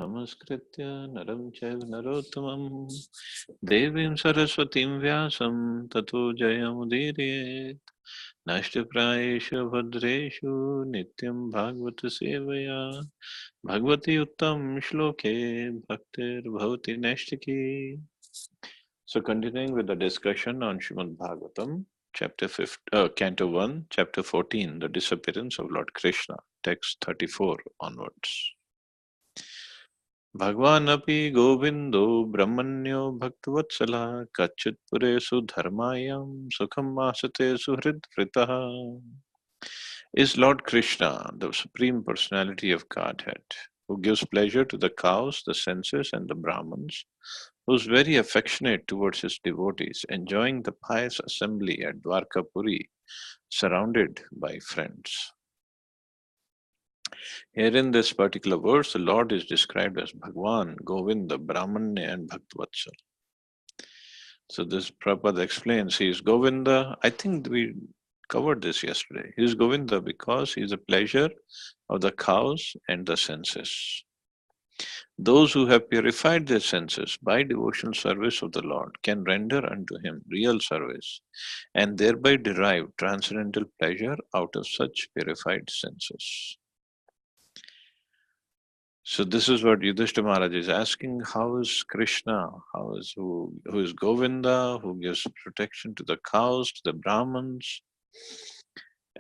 नमस्कृत्य नरं चैव नरोत्तमं देवीं सरस्वतीं व्यासं ततो जयमुदीरयेत् नष्टप्रायेषु भद्रेषु नित्यं भागवत सेवया भगवती उत्तम श्लोके भक्तिर्भवति नैष्टिकी. So continuing with the discussion on Srimad Bhagavatam, Canto 1, Chapter 14, The Disappearance of Lord Krishna, text 34 onwards. भगवानपि Govindo ब्रह्मण्यो भक्तवत्सलः कच्चित् पुरेषु धर्मायां सुखम् आसते सुहृद्वृतः. Is Lord Krishna, the Supreme Personality of Godhead, who gives pleasure to the cows, the senses, and the Brahmins, who is very affectionate towards his devotees, enjoying the pious assembly at Dwarkapuri, surrounded by friends. Here in this particular verse, the Lord is described as Bhagwan, Govinda, Brahmanya, and Bhaktvatsal. So this Prabhupada explains he is Govinda. I think we covered this yesterday. He is Govinda because he is the pleasure of the cows and the senses. Those who have purified their senses by devotional service of the Lord can render unto him real service and thereby derive transcendental pleasure out of such purified senses. So this is what Yudhishthira Maharaj is asking: how is Krishna? Who is Govinda, who gives protection to the cows, to the Brahmins,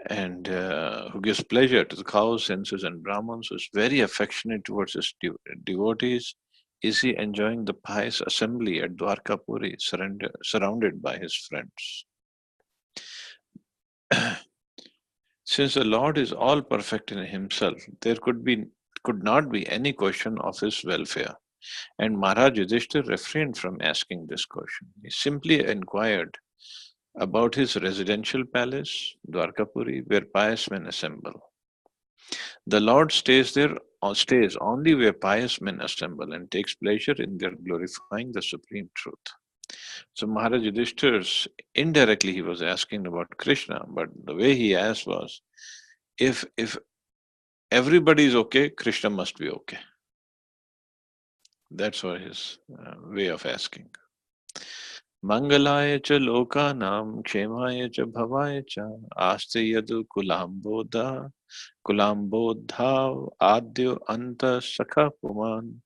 and who gives pleasure to the cows, senses, and Brahmins, who is very affectionate towards his devotees? Is he enjoying the pious assembly at Dwarkapuri, surrounded by his friends? Since the Lord is all perfect in himself, there could not be any question of his welfare. And Maharaj Yudhishthir refrained from asking this question. He simply inquired about his residential palace, Dwarkapuri, where pious men assemble. The Lord stays only where pious men assemble and takes pleasure in their glorifying the supreme truth. So Maharaj Yudhishthir, indirectly he was asking about Krishna, but the way he asked was, if everybody is okay, Krishna must be okay. That's what his way of asking. Mangalaaya cha lokanam kshemaaya cha bhavaya cha aste yadu kulambodha adyo anta sakha puman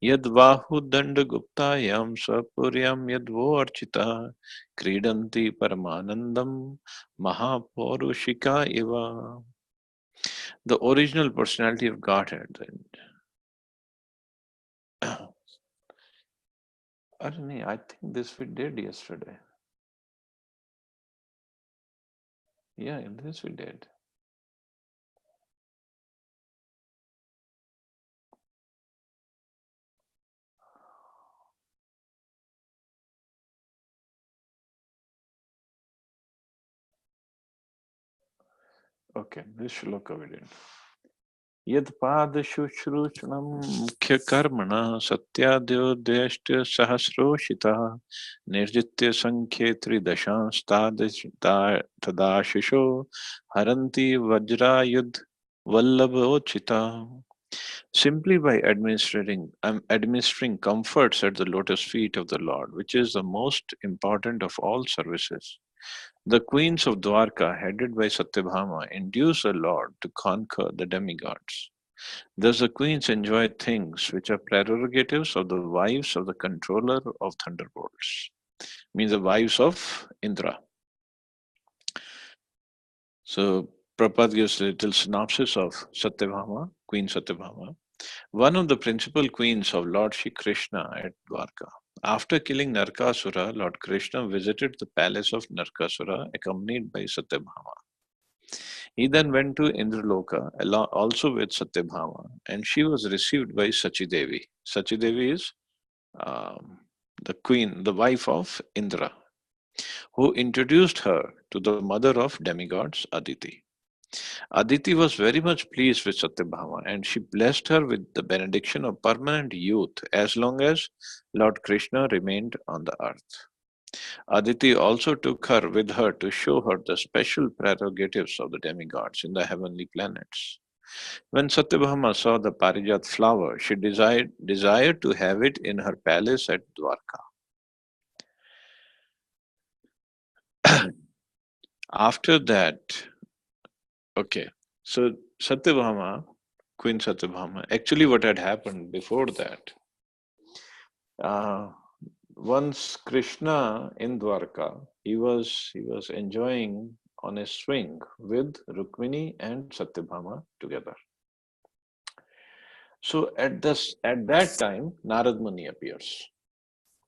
yad vahu danda guptayam swapuryam yad vo archita kridanti paramanandam mahaporushika iva. The original personality of Godhead. Arni, I think this we did yesterday. Yeah, in this we did. Okay, this shloka we did. यत्पादशुश्रूषणं मुख्यकर्मणः सत्याद्योदयश्च सहस्रोषितः निर्जित्य सङ्ख्ये त्रिदशांस्तादाशिषो हरन्ति वज्रायुध वल्लभोचिता. Simply by administering comforts at the lotus feet of the Lord, which is the most important of all services. The queens of Dwarka, headed by Satyabhama, induce the Lord to conquer the demigods. Thus, the queens enjoy things which are prerogatives of the wives of the controller of thunderbolts, means the wives of Indra. So, Prabhupada gives a little synopsis of Satyabhama, Queen Satyabhama, one of the principal queens of Lord Shri Krishna at Dwarka. After killing Narkasura, Lord Krishna visited the palace of Narkasura accompanied by Satyabhama. He then went to Indraloka also with Satyabhama, and she was received by Sachidevi. Sachidevi is the queen, the wife of Indra, who introduced her to the mother of demigods, Aditi. Aditi was very much pleased with Satyabhama, and she blessed her with the benediction of permanent youth as long as Lord Krishna remained on the earth. Aditi also took her with her to show her the special prerogatives of the demigods in the heavenly planets. When Satyabhama saw the Parijat flower, she desired to have it in her palace at Dwarka. After that, okay, so Satyabhama, Queen Satyabhama, actually what had happened before that, uh, once Krishna in Dwarka, he was enjoying on a swing with Rukmini and Satyabhama together. So at that time, Narad Muni appears.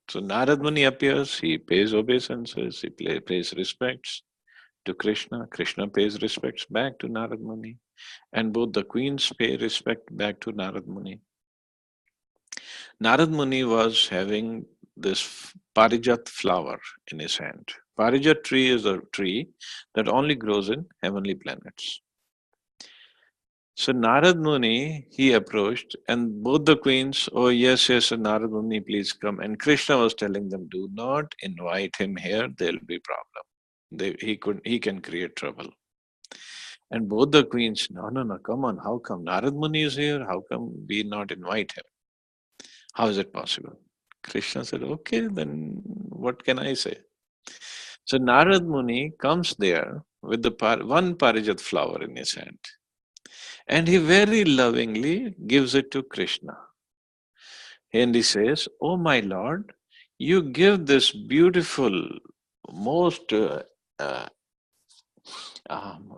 So Narad Muni appears, he pays obeisances, pays respects to Krishna. Krishna pays respects back to Narad Muni. And both the queens pay respect back to Narad Muni. Narad Muni was having this Parijat flower in his hand. Parijat tree is a tree that only grows in heavenly planets. So Narad Muni, he approached, and both the queens, oh yes, yes, Narad Muni, please come. And Krishna was telling them, do not invite him here, there'll be problem. He can create trouble. And both the queens, no, no, no, come on, how come? Narad Muni is here, how come we not invite him? How is it possible? Krishna said, okay, then what can I say? So Narad Muni comes there with one Parijat flower in his hand. And he very lovingly gives it to Krishna. And he says, oh my Lord, you give this beautiful, most uh,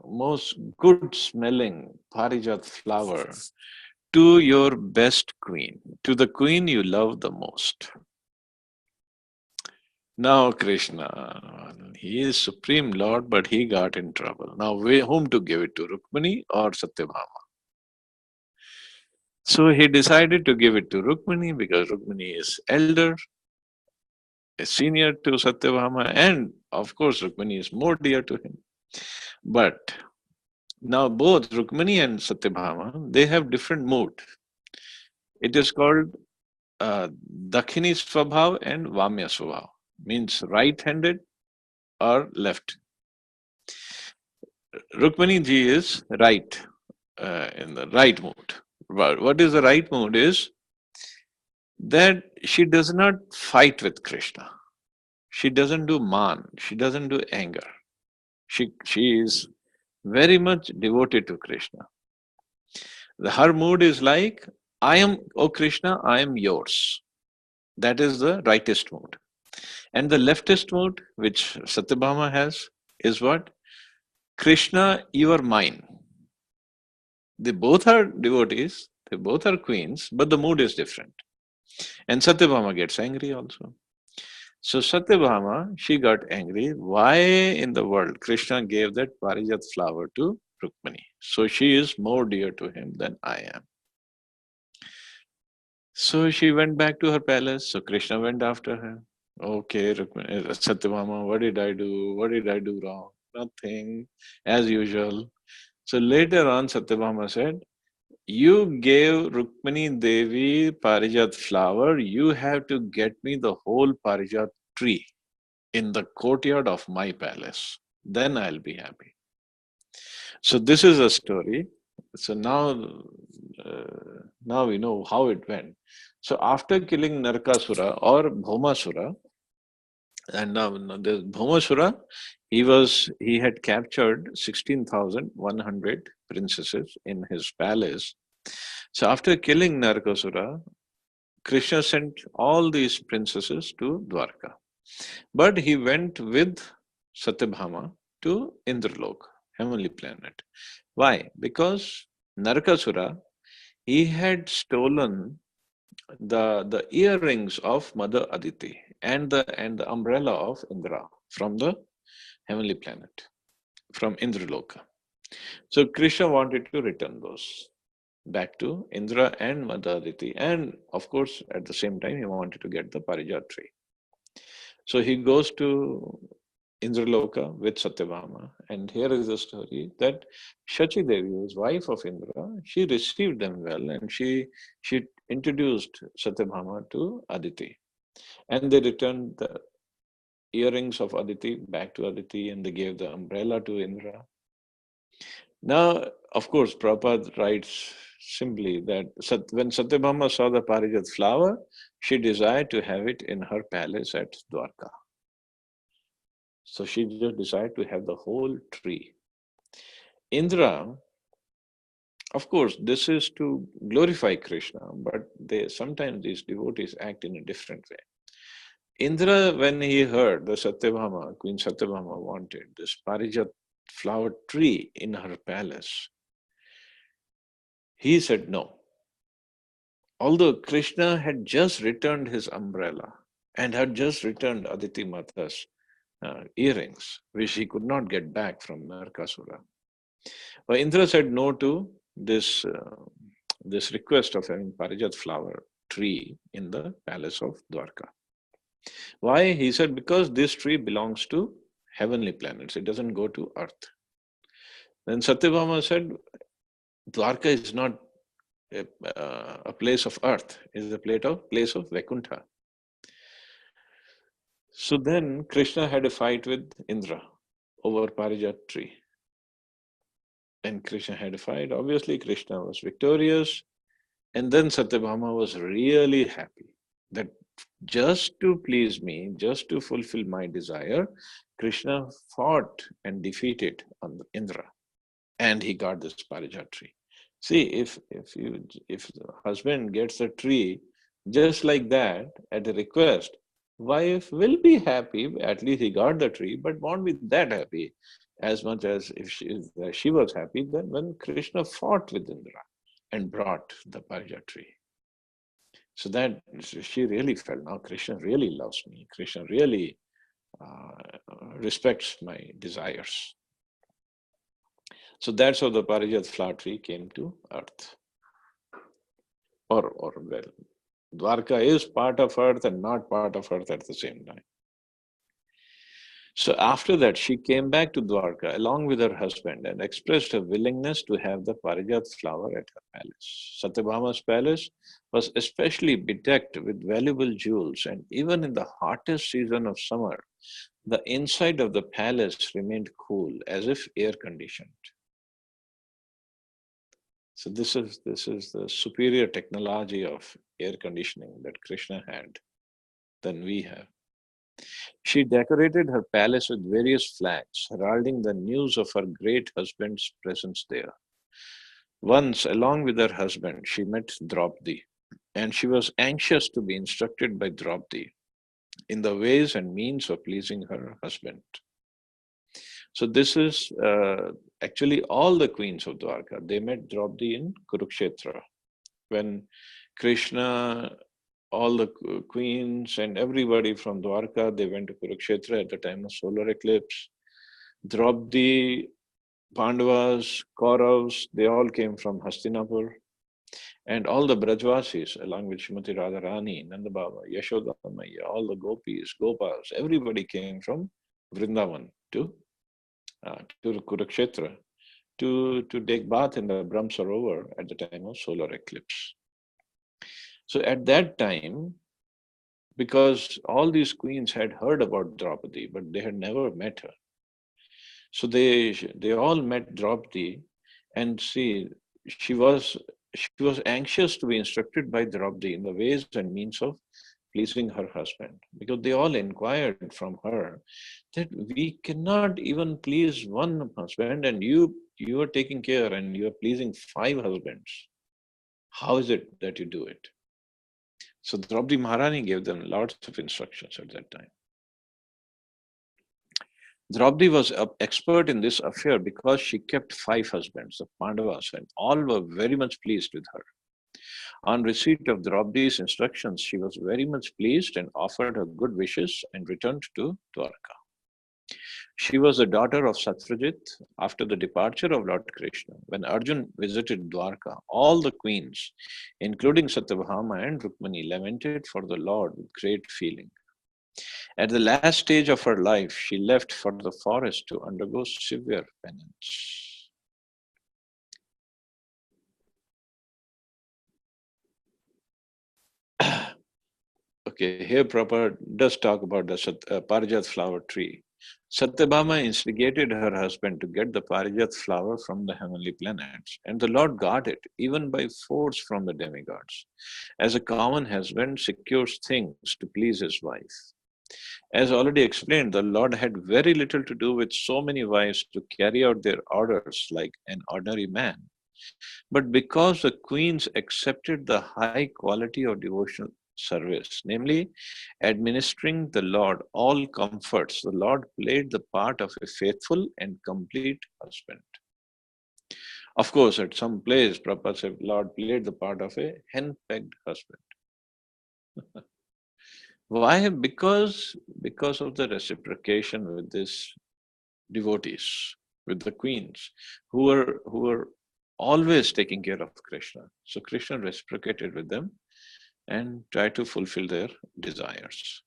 most good smelling Parijat flower to your best queen, to the queen you love the most. Now Krishna, he is Supreme Lord, but he got in trouble. Now whom to give it to, Rukmini or Satyabhama? So he decided to give it to Rukmini because Rukmini is elder, is senior to Satyabhama, and of course Rukmini is more dear to him. But now both Rukmini and Satyabhama, they have different mood. It is called Dakhini Swabhav and Vamya Swabhav, means right-handed or left. Rukmini ji is right, in the right mood. But what is the right mood is that she does not fight with Krishna. She doesn't do man. She doesn't do anger. She is very much devoted to Krishna. Her mood is like, I am, oh Krishna, I am yours. That is the rightest mood. And the leftist mood, which Satyabhama has, is what? Krishna, you are mine. They both are devotees, they both are queens, but the mood is different. And Satyabhama gets angry also. So Satyabhama, she got angry. Why in the world Krishna gave that Parijat flower to Rukmini? So she is more dear to him than I am. So she went back to her palace. So Krishna went after her. Okay, Satyabhama, what did I do? What did I do wrong? Nothing, as usual. So later on, Satyabhama said, you gave Rukmini Devi Parijat flower. You have to get me the whole Parijat tree in the courtyard of my palace. Then I'll be happy. So this is a story. So now we know how it went. So after killing Narkasura or Bhomasura, and now there's Bhomasura, he had captured 16,100 princesses in his palace. So after killing Narkasura, Krishna sent all these princesses to Dwarka. But he went with Satyabhama to Indralok, heavenly planet. Why? Because Narakasura, he had stolen the earrings of Mother Aditi and the umbrella of Indra from the heavenly planet, from Indraloka. So Krishna wanted to return those back to Indra and Mother Aditi. And of course, at the same time, he wanted to get the Parijat tree. So he goes to Indraloka with Satyabhama. And here is the story that Shachi Devi, who is wife of Indra, she received them well and she introduced Satyabhama to Aditi. And they returned the earrings of Aditi back to Aditi and they gave the umbrella to Indra. Now, of course, Prabhupada writes simply that when Satyabhama saw the Parijat flower, she desired to have it in her palace at Dwarka. So she just decided to have the whole tree. Indra, of course, this is to glorify Krishna, but they sometimes these devotees act in a different way. Indra, when he heard the Satyabhama, Queen Satyabhama wanted this Parijat flower tree in her palace, he said no. Although Krishna had just returned his umbrella and had just returned Aditi Mata's earrings, which he could not get back from Narkasura. But Indra said no to this request of having Parijat flower tree in the palace of Dwarka. Why? He said because this tree belongs to heavenly planets. It doesn't go to earth. Then Satyabhama said, Dwarka is not a place of earth, it is a place of Vaikuntha. So then Krishna had a fight with Indra over Parijat tree. And Krishna had a fight. Obviously, Krishna was victorious. And then Satyabhama was really happy that just to please me, just to fulfill my desire, Krishna fought and defeated Indra. And he got this Parijat tree. See, if the husband gets a tree just like that at a request, wife will be happy. At least he got the tree, but won't be that happy as much as if she was happy. Then when Krishna fought with Indra and brought the Parijat tree, so that she really felt now Krishna really loves me. Krishna really uh, respects my desires. So that's how the Parijat flower tree came to earth. Or well, Dwarka is part of earth and not part of earth at the same time. So after that, she came back to Dwarka along with her husband and expressed her willingness to have the Parijat flower at her palace. Satyabhama's palace was especially bedecked with valuable jewels, and even in the hottest season of summer, the inside of the palace remained cool, as if air conditioned. So this is the superior technology of air conditioning that Krishna had than we have. She decorated her palace with various flags, heralding the news of her great husband's presence there. Once, along with her husband, she met Draupadi, and she was anxious to be instructed by Draupadi in the ways and means of pleasing her husband. So this is actually all the queens of Dwarka. They met Draupadi in Kurukshetra when Krishna, all the queens and everybody from Dwarka, they went to Kurukshetra at the time of solar eclipse. Draupadi, Pandavas, Kauravas, they all came from Hastinapur. And all the Brajvasis, along with Shrimati Radharani, Nanda Baba, Yashoda Maya, all the gopis, gopas, everybody came from Vrindavan to Kurukshetra to take bath in the Brahm Sarovar at the time of solar eclipse. So at that time, because all these queens had heard about Draupadi, but they had never met her. So they all met Draupadi, and see, she was anxious to be instructed by Draupadi in the ways and means of pleasing her husband, because they all inquired from her that we cannot even please one husband, and you are taking care and you are pleasing five husbands. How is it that you do it? So Draupadi Maharani gave them lots of instructions at that time. Draupadi was an expert in this affair because she kept five husbands, the Pandavas, and all were very much pleased with her. On receipt of Draupadi's instructions, she was very much pleased and offered her good wishes and returned to Dwarka. She was the daughter of Satyajit after the departure of Lord Krishna. When Arjun visited Dwarka, all the queens, including Satyabhama and Rukmani, lamented for the Lord with great feeling. At the last stage of her life, she left for the forest to undergo severe penance. Okay, here Prabhupada does talk about the Parijat flower tree. Satyabhama instigated her husband to get the Parijat flower from the heavenly planets, and the Lord got it, even by force from the demigods, as a common husband secures things to please his wife. As already explained, the Lord had very little to do with so many wives to carry out their orders like an ordinary man. But because the queens accepted the high quality of devotional service, namely administering the Lord all comforts, the Lord played the part of a faithful and complete husband. Of course, at some place, Prabhupada said, Lord played the part of a hen-pegged husband. Why? Because of the reciprocation with these devotees, with the queens, who were always taking care of Krishna. So Krishna reciprocated with them and tried to fulfill their desires.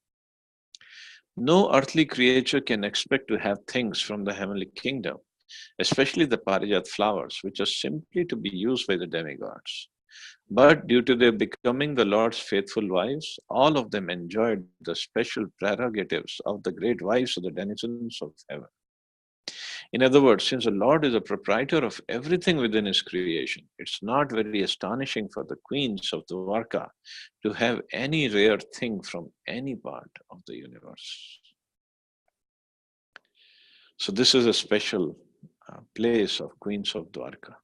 No earthly creature can expect to have things from the heavenly kingdom, especially the Parijat flowers, which are simply to be used by the demigods. But due to their becoming the Lord's faithful wives, all of them enjoyed the special prerogatives of the great wives of the denizens of heaven. In other words, since the Lord is a proprietor of everything within his creation, it's not very astonishing for the queens of Dwarka to have any rare thing from any part of the universe. So, this is a special place of queens of Dwarka.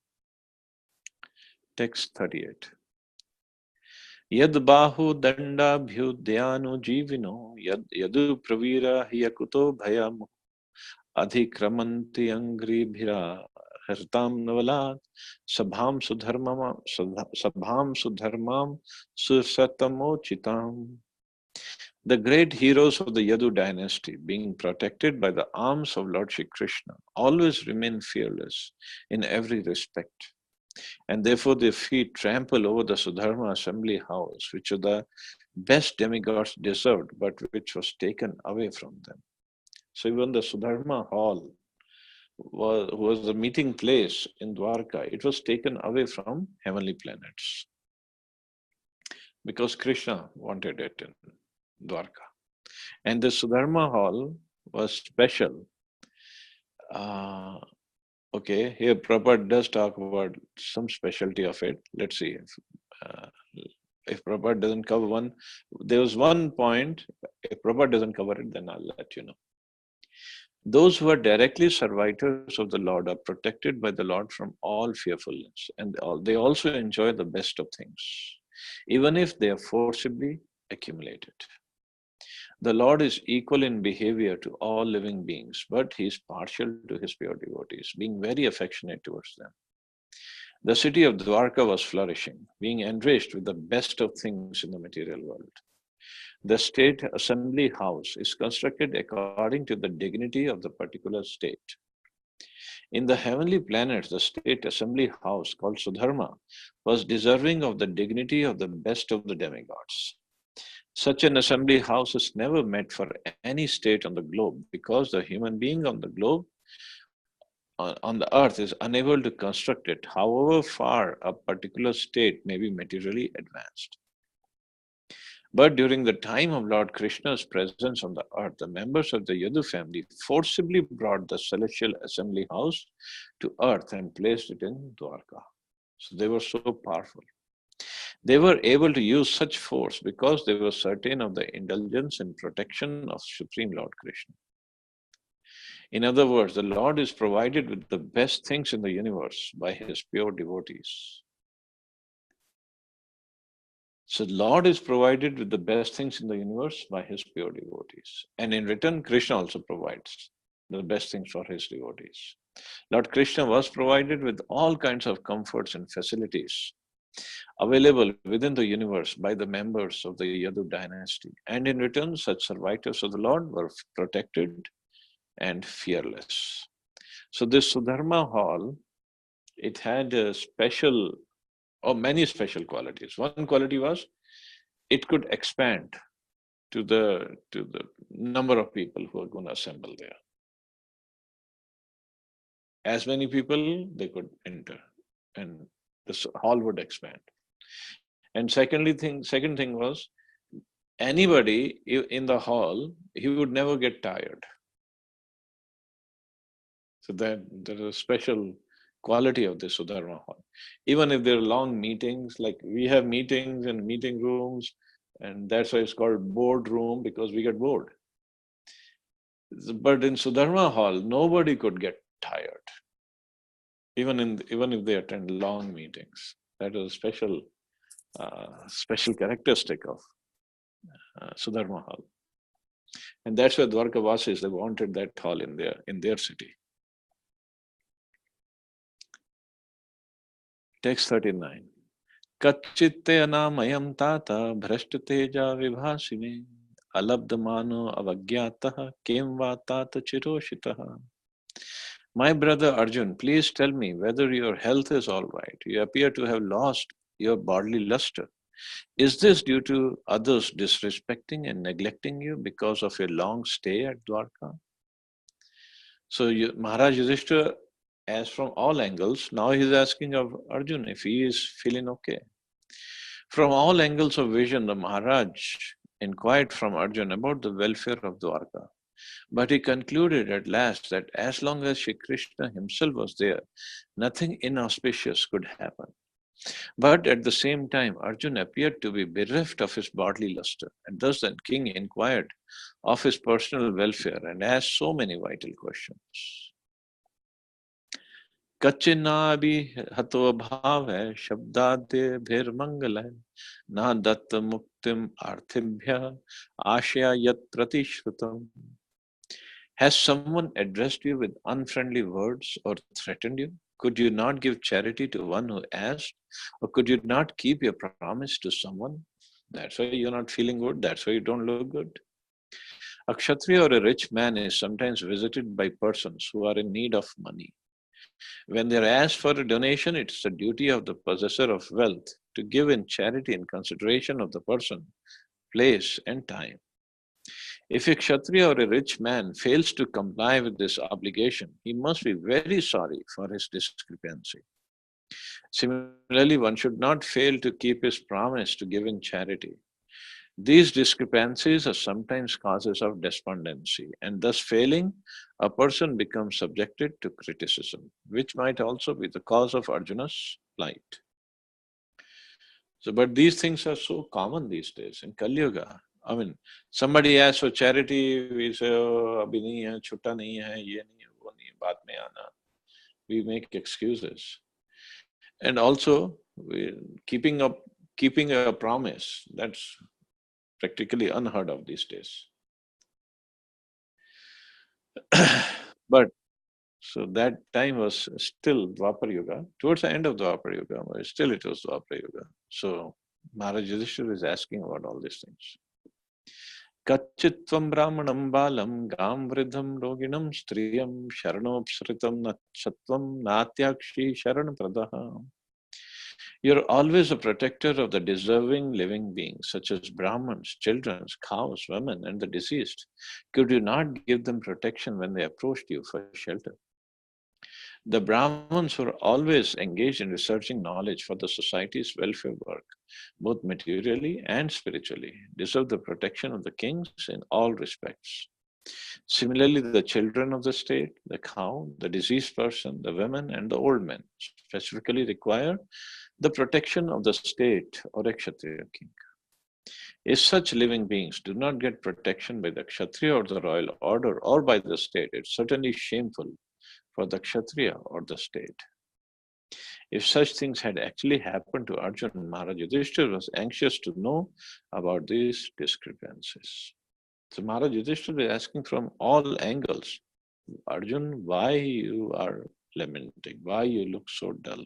Text 38. Yad bahu danda bhyudhyanu jivino yadu pravira hiyakuto bhayam adhikramanti angribhira hartam navalat sabham sudharmam sursatamo chitam. The great heroes of the Yadu dynasty, being protected by the arms of Lord Shri Krishna, always remain fearless in every respect. And therefore their feet trample over the Sudharma assembly house, which are the best demigods deserved, but which was taken away from them. So even the Sudharma hall was the meeting place in Dwarka. It was taken away from heavenly planets because Krishna wanted it in Dwarka. And the Sudharma hall was special. Okay, here Prabhupada does talk about some specialty of it. Let's see if Prabhupada doesn't cover one. There was one point. If Prabhupada doesn't cover it, then I'll let you know. Those who are directly servitors of the Lord are protected by the Lord from all fearfulness, and they also enjoy the best of things, even if they are forcibly accumulated. The Lord is equal in behavior to all living beings, but he is partial to his pure devotees, being very affectionate towards them. The city of Dwarka was flourishing, being enriched with the best of things in the material world. The state assembly house is constructed according to the dignity of the particular state. In the heavenly planets, the state assembly house called Sudharma was deserving of the dignity of the best of the demigods. Such an assembly house is never met for any state on the globe because the human being on the globe, on the earth, is unable to construct it, however far a particular state may be materially advanced. But during the time of Lord Krishna's presence on the earth, the members of the Yadu family forcibly brought the celestial assembly house to earth and placed it in Dwarka. So they were so powerful. They were able to use such force because they were certain of the indulgence and protection of Supreme Lord Krishna. In other words, the Lord is provided with the best things in the universe by his pure devotees. So Lord is provided with the best things in the universe by his pure devotees. And in return, Krishna also provides the best things for his devotees. Lord Krishna was provided with all kinds of comforts and facilities available within the universe by the members of the Yadu dynasty. And in return, such servitors of the Lord were protected and fearless. So this Sudharma hall, it had a special, or many special qualities. One quality was it could expand to the number of people who are going to assemble there. As many people they could enter, and the hall would expand. And second thing was anybody in the hall, he would never get tired. So that there is a special quality of the Sudharma hall. Even if there are long meetings, like we have meetings in meeting rooms, and that's why it's called board room because we get bored. But in Sudharma hall, nobody could get tired, even if they attend long meetings. That is a special characteristic of Sudharma hall, and that's why Dwarkavasis they wanted that hall in their city. Text 39. Kachchitte anamayam tata bhrashtateja vibhasine alabdamano avagyatah kim va tata chiroshitaha. My brother Arjun, please tell me whether your health is all right. You appear to have lost your bodily luster. Is this due to others disrespecting and neglecting you because of your long stay at Dwarka? So Maharaj Yudhishthira, as from all angles, now he's asking of Arjun if he is feeling okay. From all angles of vision, the Maharaj inquired from Arjun about the welfare of Dwarka. But he concluded at last that as long as Shri Krishna himself was there, nothing inauspicious could happen. But at the same time, Arjun appeared to be bereft of his bodily luster, and thus the king inquired of his personal welfare and asked so many vital questions. कच्चिन्नाभि हतो भाव है शब्दाद्य भेर मंगल है ना दत्त मुक्तिम आर्थिभ्य आशया यत प्रतिश्रुतम. Has someone addressed you with unfriendly words or threatened you? Could you not give charity to one who asked? Or could you not keep your promise to someone? That's why you're not feeling good. That's why you don't look good. A kshatriya or a rich man is sometimes visited by persons who are in need of money. When they are asked for a donation, it is the duty of the possessor of wealth to give in charity in consideration of the person, place, and time. If a Kshatriya or a rich man fails to comply with this obligation, he must be very sorry for his discrepancy. Similarly, one should not fail to keep his promise to give in charity. These discrepancies are sometimes causes of despondency, and thus failing, a person becomes subjected to criticism, which might also be the cause of Arjuna's plight. So, but these things are so common these days in Kali Yuga. I mean, somebody asks for charity, we say, oh, abhi nahi hai, chutta nahi hai, ye nahi hai, wo nahi hai, baad mein aana. We make excuses. And also, keeping a promise, that's practically unheard of these days. But so that time was still Dwapar Yuga. Towards the end of Dwapar Yuga, but still it was Dwapar Yuga. So Maharaj Yudhishthira is asking about all these things. Kachitvam brahmanam balam gam vridham roginam striyam sharanopsritam nachatvam natyakshi sharan pradaha. You're always a protector of the deserving living beings, such as Brahmins, children, cows, women, and the deceased. Could you not give them protection when they approached you for shelter? The Brahmins were always engaged in researching knowledge for the society's welfare work, both materially and spiritually, deserve the protection of the kings in all respects. Similarly, the children of the state, the cow, the diseased person, the women, and the old men specifically require the protection of the state or a Kshatriya king. If such living beings do not get protection by the Kshatriya or the royal order or by the state, it's certainly shameful for the Kshatriya or the state. If such things had actually happened to Arjun, Maharaj Yudhishthira was anxious to know about these discrepancies. So Maharaj Yudhishthira is asking from all angles, Arjun, why you are lamenting? Why you look so dull?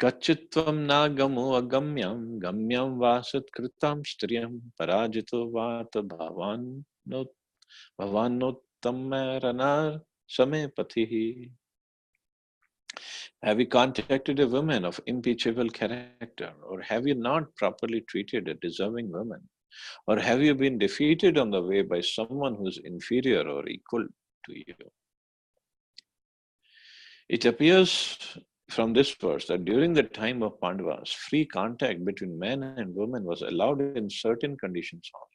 Kachitvam na gamo agamyam gamyam vasat kritam striyam parajito vata bhavanottamaranar same patihi. Have you contacted a woman of impeachable character, or have you not properly treated a deserving woman? Or have you been defeated on the way by someone who is inferior or equal to you? It appears from this verse that during the time of Pandavas, free contact between men and women was allowed in certain conditions only.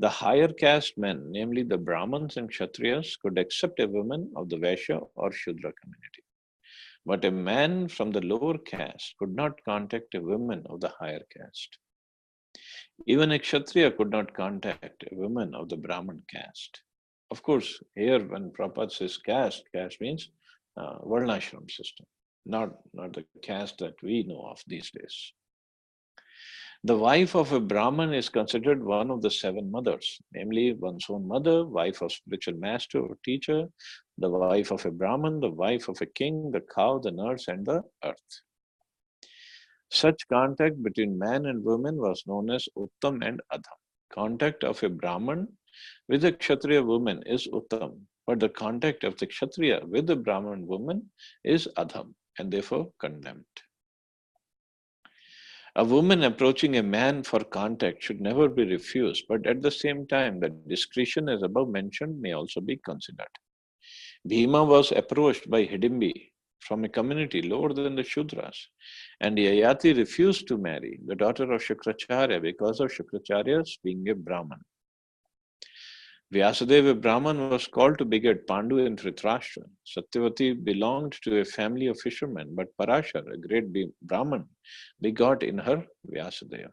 The higher caste men, namely the Brahmins and Kshatriyas, could accept a woman of the Vaishya or Shudra community. But a man from the lower caste could not contact a woman of the higher caste. Even a Kshatriya could not contact a woman of the Brahmin caste. Of course, here when Prabhupada says caste means Varnashram system, not the caste that we know of these days. The wife of a Brahmin is considered one of the seven mothers, namely one's own mother, wife of spiritual master or teacher, the wife of a Brahmin, the wife of a king, the cow, the nurse, and the earth. Such contact between man and woman was known as Uttam and Adham. Contact of a Brahmin with a Kshatriya woman is Uttam, but the contact of the Kshatriya with the Brahmin woman is Adham and therefore condemned. A woman approaching a man for contact should never be refused, but at the same time, the discretion as above mentioned may also be considered. Bhima was approached by Hidimbi from a community lower than the Shudras, and Yayati refused to marry the daughter of Shukracharya because of Shukracharya's being a Brahman. Vyasadeva, a Brahman, was called to beget Pandu and Dhritarashtra. Satyavati belonged to a family of fishermen, but Parashar, a great Brahman, begot in her Vyasadeva.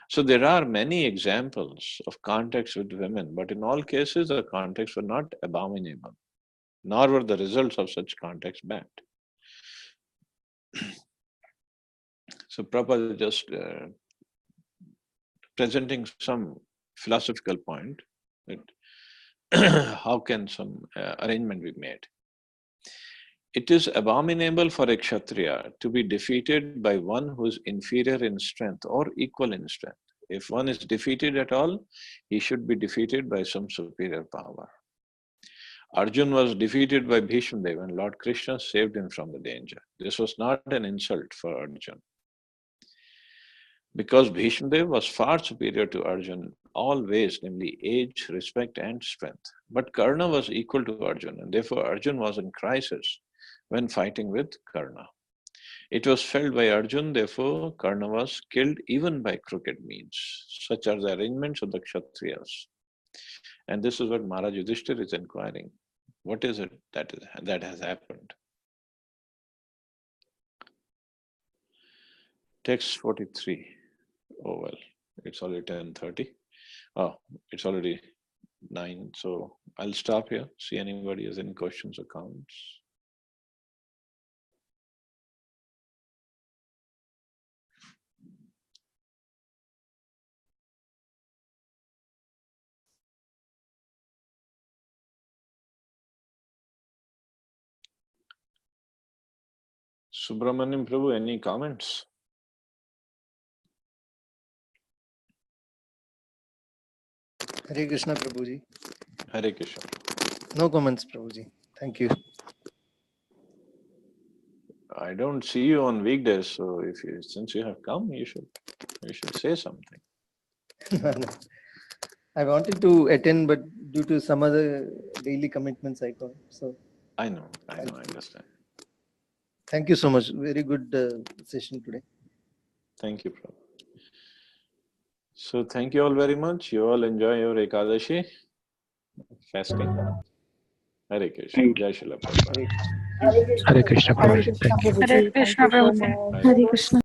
So there are many examples of contacts with women, but in all cases the contacts were not abominable, nor were the results of such contacts bad. So Prabhupada is just presenting some philosophical point that how can some arrangement be made. It is abominable for a Kshatriya to be defeated by one who is inferior in strength or equal in strength. If one is defeated at all, he should be defeated by some superior power. Arjun was defeated by Bhishmadev and Lord Krishna saved him from the danger. This was not an insult for Arjun, because Bhishmadev was far superior to Arjun all ways, namely age, respect, and strength. But Karna was equal to Arjun, and therefore Arjun was in crisis when fighting with Karna. It was felt by Arjun, therefore Karna was killed even by crooked means. Such are the arrangements of the Kshatriyas. And this is what Maharaj Yudhishthira is inquiring. What is it that has happened? Text 43. Oh well, it's already 10:30. Oh, it's already 9. So I'll stop here. See anybody has any questions or comments. Subramaniam Prabhu, any comments? Hare Krishna Prabhuji. Hare Krishna. No comments Prabhuji. Thank you. I don't see you on weekdays, so since you have come, you should say something. No. I wanted to attend, but due to some other daily commitments, I can't. So I know, I understand. Thank you so much. Very good session today. Thank you, Prabhu. So thank you all very much. You all enjoy your Ekadashi fasting. Hare Krishna. Jai Shri Prabhupada. Hare Krishna. Hare Krishna Prabhuji. Thank you. Hare Krishna Prabhuji. Hare Krishna.